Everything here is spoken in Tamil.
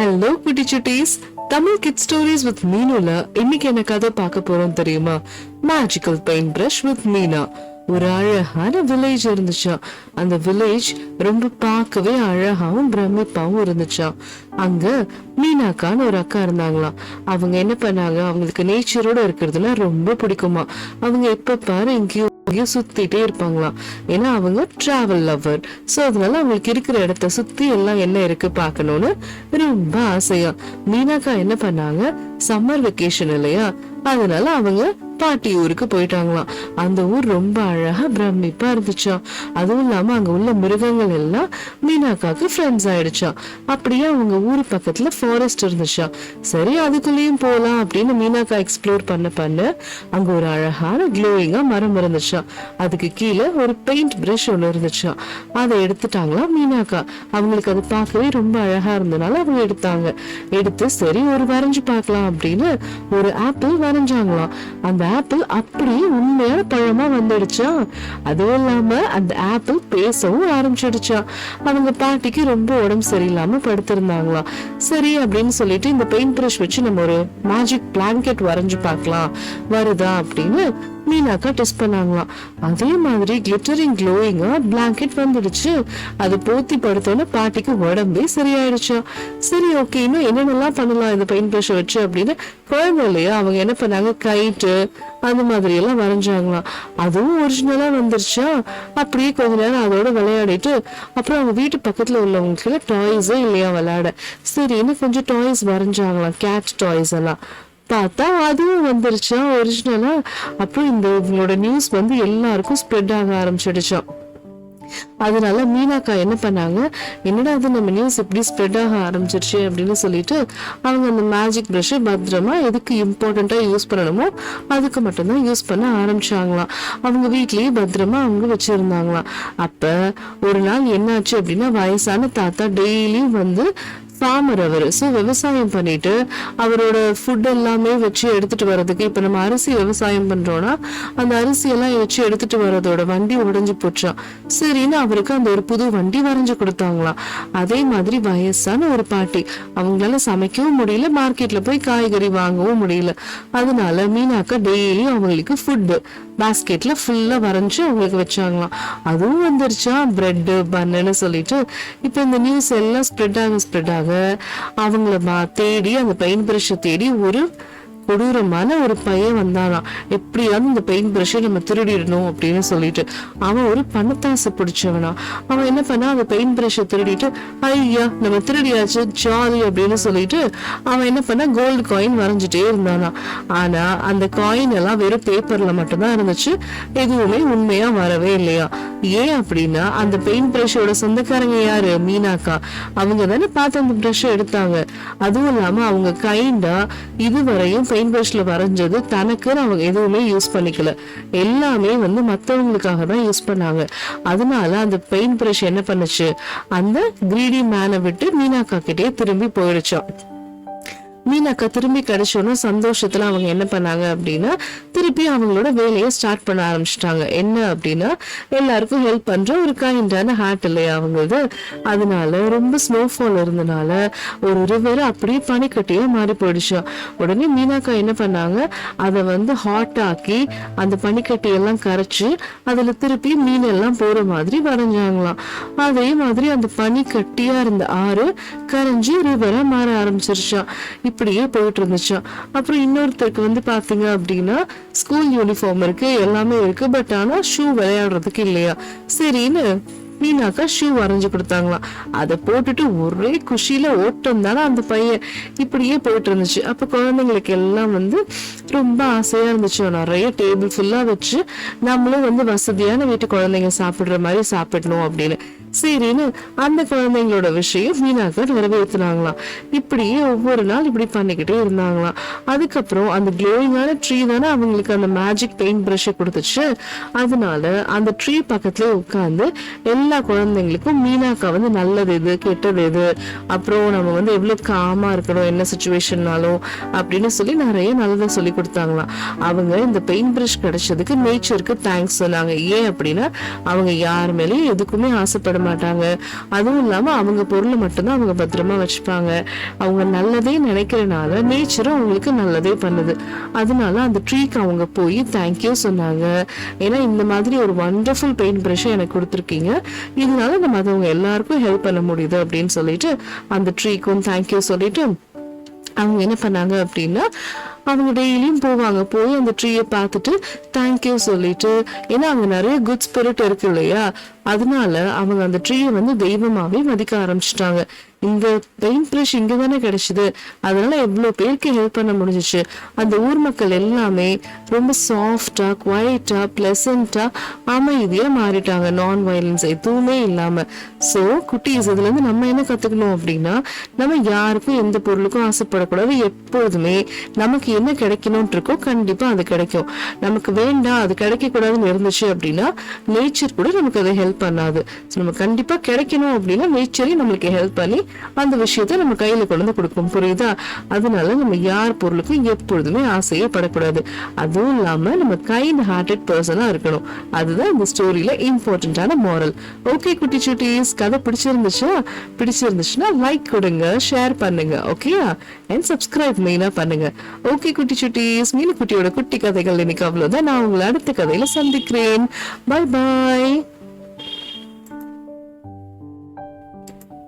ஹலோ குட்டி சுட்டீஸ், தமிழ் கிட் ஸ்டோரிஸ் வித் மீனுல இன்னைக்கு என்ன கதை பார்க்க போறோம் தெரியுமா? Magical paint brush with Meena. ஒரு அழகான வில்லேஜ் இருந்துச்சா. அந்த வில்லேஜ் ரொம்ப பார்க்கவே அழகாவும் பிரமிப்பாவும் இருந்துச்சா. அங்க மீனாக்கான்னு ஒரு அக்கா இருந்தாங்களாம். அவங்க என்ன பண்ணாங்க, அவங்களுக்கு நேச்சரோட இருக்கிறதுனா ரொம்ப பிடிக்குமா. அவங்க எப்ப பாரு எங்கேயும் சுத்திட்டே இருப்பாங்களாம். ஏன்னா அவங்க டிராவல் லவர். சோ அதனால அவங்களுக்கு இருக்கிற இடத்த சுத்தி எல்லாம் என்ன இருக்கு பாக்கணும்னு ரொம்ப ஆசையா. மீனாக்கா என்ன பண்ணாங்க, சம்மர் வெக்கேஷன் இல்லையா, அதனால அவங்க பாட்டி ஊருக்கு போயிட்டாங்களாம். அந்த ஊர் ரொம்ப அழகா பிரமிப்பா இருந்துச்சா. அதுவும் இல்லாம அங்க உள்ள மிருகங்கள் எல்லாம் மீனாக்காக்கு ஃப்ரெண்ட்ஸ் ஆயிடுச்சா. அப்படியே அவங்க ஊரு பக்கத்துல ஃபாரஸ்ட் இருந்துச்சா. சரி அதுக்குள்ளேயும் போலாம் அப்படின்னு மீனாக்கா எக்ஸ்ப்ளோர் பண்ண அங்க ஒரு அழகான க்ளோயிங்கா மரம் இருந்துச்சா. அதுக்கு கீழே ஒரு பெயிண்ட் பிரஷ் ஒண்ணு இருந்துச்சா. அதை எடுத்துட்டாங்களா மீனாக்கா. அவங்களுக்கு அது பார்க்கவே ரொம்ப அழகா இருந்தனால அவங்க எடுத்து சரி ஒரு வரைஞ்சு பார்க்கலாம் அப்படின்னு ஒரு ஆப்பிள் வரைஞ்சாங்களாம். அந்த ஆப்பிள் அப்படியே உண்மையான பழமா வந்துடுச்சா. அதுவும் இல்லாம அந்த ஆப்பிள் பேசவும் ஆரம்பிச்சிடுச்சா. அவங்க பாட்டிக்கு ரொம்ப உடம்பு சரியில்லாம படுத்திருந்தாங்களாம். சரி அப்படின்னு சொல்லிட்டு இந்த பெயிண்ட் பிரஷ் வச்சு நம்ம ஒரு மேஜிக் பிளாங்கெட் வரைஞ்சு பார்க்கலாம் வருதா அப்படின்னு மீனாக்கா டெஸ்ட் பண்ணாங்களாம். அதே மாதிரி கிளிட்டரிங் க்ளோயிங்கா பிளாங்கெட் வந்துடுச்சு. அது போத்தி படுத்தோன்னு பாட்டிக்கு உடம்பே சரியாயிடுச்சா. சரி ஓகே, இன்னும் என்னென்னலாம் பண்ணலாம் இந்த பெயிண்ட் பிரஷ் வச்சு அப்படின்னு குழந்தை இல்லையா, அவங்க என்ன பண்ணாங்க, கைட்டு அந்த மாதிரி எல்லாம் வரைஞ்சாங்களாம். அதுவும் ஒரிஜினலா வந்துருச்சா. அப்படியே கொஞ்ச நேரம் அதோட விளையாடிட்டு அப்புறம் அவங்க வீட்டு பக்கத்துல உள்ளவங்களுக்கு டாய்ஸே இல்லையா விளையாட. சரின்னு கொஞ்சம் டாய்ஸ் வரைஞ்சாங்களாம், கேட் டாய்ஸ் எல்லாம். பார்த்தா அதுவும் வந்துருச்சா ஒரிஜினலா. அப்புறம் இவங்களோட நியூஸ் வந்து எல்லாருக்கும் ஸ்ப்ரெட் ஆக ஆரம்பிச்சிடுச்சா. அதனால மீனாக்கா என்ன பண்ணாங்க, என்னடா அது நம்ம நியூஸ் எப்படி ஸ்ப்ரெட் ஆக ஆரம்பிச்சிருச்சு அப்படின்னு சொல்லிட்டு அவங்க அந்த மேஜிக் பிரஷ் பத்திரமா எதுக்கு இம்பார்ட்டண்டா யூஸ் பண்ணணுமோ அதுக்கு மட்டும்தான் யூஸ் பண்ண ஆரம்பிச்சாங்களாம். அவங்க வீட்லயே பத்திரமா அவங்க வச்சிருந்தாங்களாம். அப்ப ஒரு நாள் என்னாச்சு அப்படின்னா, வயசான தாத்தா டெய்லியும் வந்து ஃபார்மர் அவரு. ஸோ விவசாயம் பண்ணிட்டு அவரோட ஃபுட் எல்லாமே வச்சு எடுத்துட்டு வர்றதுக்கு, இப்ப நம்ம அரிசி விவசாயம் பண்றோம்னா அந்த அரிசி எல்லாம் வச்சு எடுத்துட்டு வர்றதோட வண்டி உடைஞ்சு போச்சான். சரின்னு அவருக்கு அந்த ஒரு புது வண்டி வரைஞ்சு கொடுத்தாங்களாம். அதே மாதிரி வயசான ஒரு பாட்டி, அவங்களால சமைக்கவும் முடியல, மார்க்கெட்ல போய் காய்கறி வாங்கவும் முடியல. அதனால மீனாக்கா டெய்லியும் அவங்களுக்கு ஃபுட் பாஸ்கெட்ல ஃபுல்லா வரைஞ்சு அவங்களுக்கு வச்சாங்களாம். அதுவும் வந்துருச்சா பிரெட் பன்னு சொல்லிட்டு. இப்ப இந்த நியூஸ் எல்லாம் ஸ்ப்ரெட் ஆக அவங்கள தேடி அந்த பெயிண்ட் பிரஷ் தேடி ஒரு கொடூரமான ஒரு பையன் வந்தானாம். எப்படியாவது இந்த பெயிண்ட் பிரஷை நம்ம திருடிடணும் அப்படின்னு சொல்லிட்டு. அவன் ஒரு பணத்தாசை பிடிச்சவனா. அவன் என்ன பண்ணா, அந்த பெயிண்ட் பிரஷை திருடிட்டு ஐயா நம்ம திருடியாச்சு ஜாலி அப்படின்னு சொல்லிட்டு அவன் என்ன பண்ணா, கோல்டு காயின் வரைஞ்சிட்டே இருந்தானா. ஆனா அந்த காயின் எல்லாம் வெறும் பேப்பர்ல மட்டும்தான் இருந்துச்சு, எதுவுமே உண்மையா வரவே இல்லையா. ஏன் அப்படின்னா அந்த பெயிண்ட் பிரஷோட சொந்தக்காரங்க யாரு, மீனாக்கா. அவங்க தானே பார்த்து அந்த பிரஷை எடுத்தாங்க. அதுவும் இல்லாம அவங்க கைண்டா இதுவரையும் பெயிண்ட் பிரஷ்ல வரைஞ்சது தனக்குன்னு அவங்க எதுவுமே யூஸ் பண்ணிக்கல, எல்லாமே வந்து மத்தவங்களுக்காக தான் யூஸ் பண்ணாங்க. அதனால அந்த பெயிண்ட் பிரஷ் என்ன பண்ணுச்சு, அந்த கிரீடி மேனை விட்டு மீனாக்கா கிட்டே திரும்பி போயிடுச்சா. மீனாக்கா திரும்பி கிடைச்சோன்னு சந்தோஷத்துல அவங்க என்ன பண்ணாங்க அப்படின்னா, திருப்பி அவங்களோட வேலையை ஸ்டார்ட் பண்ண ஆரம்பிச்சிட்டாங்க. என்ன அப்படின்னா, எல்லாருக்கும் ஹெல்ப் பண்ற ஒரு கைண்டான ஹார்ட் இல்லையா அவங்களது. அதனால ரொம்ப ஸ்னோஃபால் இருந்தனால ஒரு ரிவர் அப்படியே பனிக்கட்டியா மாறி போயிடுச்சா. உடனே மீனாக்கா என்ன பண்ணாங்க, அதை வந்து ஹாட் ஆக்கி அந்த பனிக்கட்டியெல்லாம் கரைச்சு அதுல திருப்பி மீன் எல்லாம் போற மாதிரி வரைஞ்சாங்களாம். அதே மாதிரி அந்த பனி கட்டியா இருந்த ஆறு கரைஞ்சி ரிவரா மாற ஆரம்பிச்சிருச்சா. இப்படியே போயிட்டு இருந்துச்சா. அப்புறம் இன்னொருத்தருக்கு வந்து பாத்தீங்க அப்படின்னா, ஸ்கூல் யூனிஃபார்ம் இருக்கு, எல்லாமே இருக்கு, பட் ஆனா ஷூ விளையாடுறதுக்கு இல்லையா. சரின்னு மீனாக்கா ஷூ வரைஞ்சு கொடுத்தாங்களாம். அதை போட்டுட்டு ஒரே குஷியில ஓட்டம் தானே அந்த பையன். இப்படியே போயிட்டு இருந்துச்சு. அப்ப குழந்தைங்களுக்கு எல்லாம் வந்து ரொம்ப ஆசையா இருந்துச்சு, நிறைய டேபிள் ஃபுல்லா வச்சு நம்மளும் வந்து வசதியான வீட்டு குழந்தைங்க சாப்பிடுற மாதிரி சாப்பிடணும் அப்படின்னு. சரின்னு அந்த குழந்தைங்களோட விஷயம் மீனாக்கா நிறைவேற்றினாங்களாம். இப்படியே ஒவ்வொரு நாள் இப்படி பண்ணிக்கிட்டே இருந்தாங்களாம். அதுக்கப்புறம் அந்த க்ளோயிங்கான ட்ரீ தானே அவங்களுக்கு அந்த மேஜிக் பெயிண்ட் பிரஷை கொடுத்துச்சு. அதனால அந்த ட்ரீ பக்கத்துல உட்கார்ந்து எல்லா குழந்தைங்களுக்கும் மீனாக்கா வந்து நல்லது எது கெட்டது எது, அப்புறம் நம்ம வந்து எவ்வளவு காமா இருக்கணும் என்ன சுச்சுவேஷன்னாலும் அப்படின்னு சொல்லி நிறைய நல்லதை சொல்லி கொடுத்தாங்களாம். அவங்க இந்த பெயிண்ட் பிரஷ் கிடைச்சதுக்கு நேச்சருக்கு தேங்க்ஸ் சொன்னாங்க. ஏன் அப்படின்னா அவங்க யார் மேலேயும் எதுக்குமே ஆசைப்பட மாட்டாங்க. அதுவும் இல்லாம அவங்க பொருளை மட்டும்தான் அவங்க பத்திரமா வச்சுப்பாங்க. அவங்க நல்லதே நினைக்கிறனால நேச்சரும் அவங்களுக்கு நல்லதே பண்ணுது. அதனால அந்த ட்ரீக்கு அவங்க போய் தேங்க்யூ சொன்னாங்க. ஏன்னா இந்த மாதிரி ஒரு வண்டர்ஃபுல் பெயிண்ட் ப்ரஷ் எனக்கு கொடுத்துருக்கீங்க, இதனால நம்ம மற்றவங்க எல்லாருக்கும் ஹெல்ப் பண்ண முடியுது அப்படின்னு சொல்லிட்டு அந்த ட்ரீக்கும் தேங்க்யூ சொல்லிட்டு அவங்க என்ன பண்ணாங்க அப்படின்னா, அவங்க டெய்லியும் போவாங்க. போய் அந்த ட்ரீயை பார்த்துட்டு தேங்க்யூ சொல்லிட்டு, ஏன்னா அவங்க நிறைய குட் ஸ்பிரிட் இருக்கு இல்லையா, அதனால அவங்க அந்த ட்ரீயை வந்து தெய்வமாவே மதிக்க ஆரம்பிச்சிட்டாங்க. இந்த பெயிண்ட் ப்ரஷ் இங்க தானே கிடைச்சது, அதனால எவ்வளவு பேருக்கு ஹெல்ப் பண்ண முடிஞ்சிச்சு. அந்த ஊர் மக்கள் எல்லாமே ரொம்ப சாஃப்டா, குவைட்டா, பிளசண்டா, அமைதியா மாறிட்டாங்க. நான் வயலன்ஸ் எதுவுமே இல்லாம. சோ குட்டீஸ், இதுல இருந்து நம்ம என்ன கத்துக்கணும் அப்படின்னா, நம்ம யாருக்கும் எந்த பொருளுக்கும் ஆசைப்படக்கூடாது. எப்பொழுதுமே நமக்கு என்ன கிடைக்கணும்னு இருக்கோ கண்டிப்பா அது கிடைக்கும். நமக்கு வேண்டாம் அது கிடைக்க கூடாதுன்னு இருந்துச்சு அப்படின்னா நேச்சர் கூட நமக்கு அதை ஹெல்ப் பண்ணாது. நம்ம கண்டிப்பா கிடைக்கணும் அப்படின்னா நேச்சரையும் நம்மளுக்கு ஹெல்ப் பண்ணி அந்த விஷயத்த நம்ம கையில கொண்டு வந்து கொடுக்கும். புரியுதா? அதனால நம்ம யார் பொருளுக்கும் எப்பொழுதுமே ஆசையே படக்கூடாது. அதுவும் இல்லாம நம்ம கைண்ட் ஹார்ட்டட் பர்சனா இருக்கணும். அதுதான் இந்த ஸ்டோரியில இம்பார்ட்டன்டான மாரல். ஓகே குட்டி சுட்டீஸ், கதை பிடிச்சிருந்துச்சுன்னா லைக் கொடுங்க, ஷேர் பண்ணுங்க, ஓகேயா? அண்ட் சப்ஸ்கிரைப் மெயினா பண்ணுங்க. ஓகே குட்டி சுட்டீஸ், மீனு குட்டியோட குட்டி கதைகள் இன்னைக்கு அவ்வளவுதான். நான் உங்களை அடுத்த கதையில சந்திக்கிறேன். Bye bye.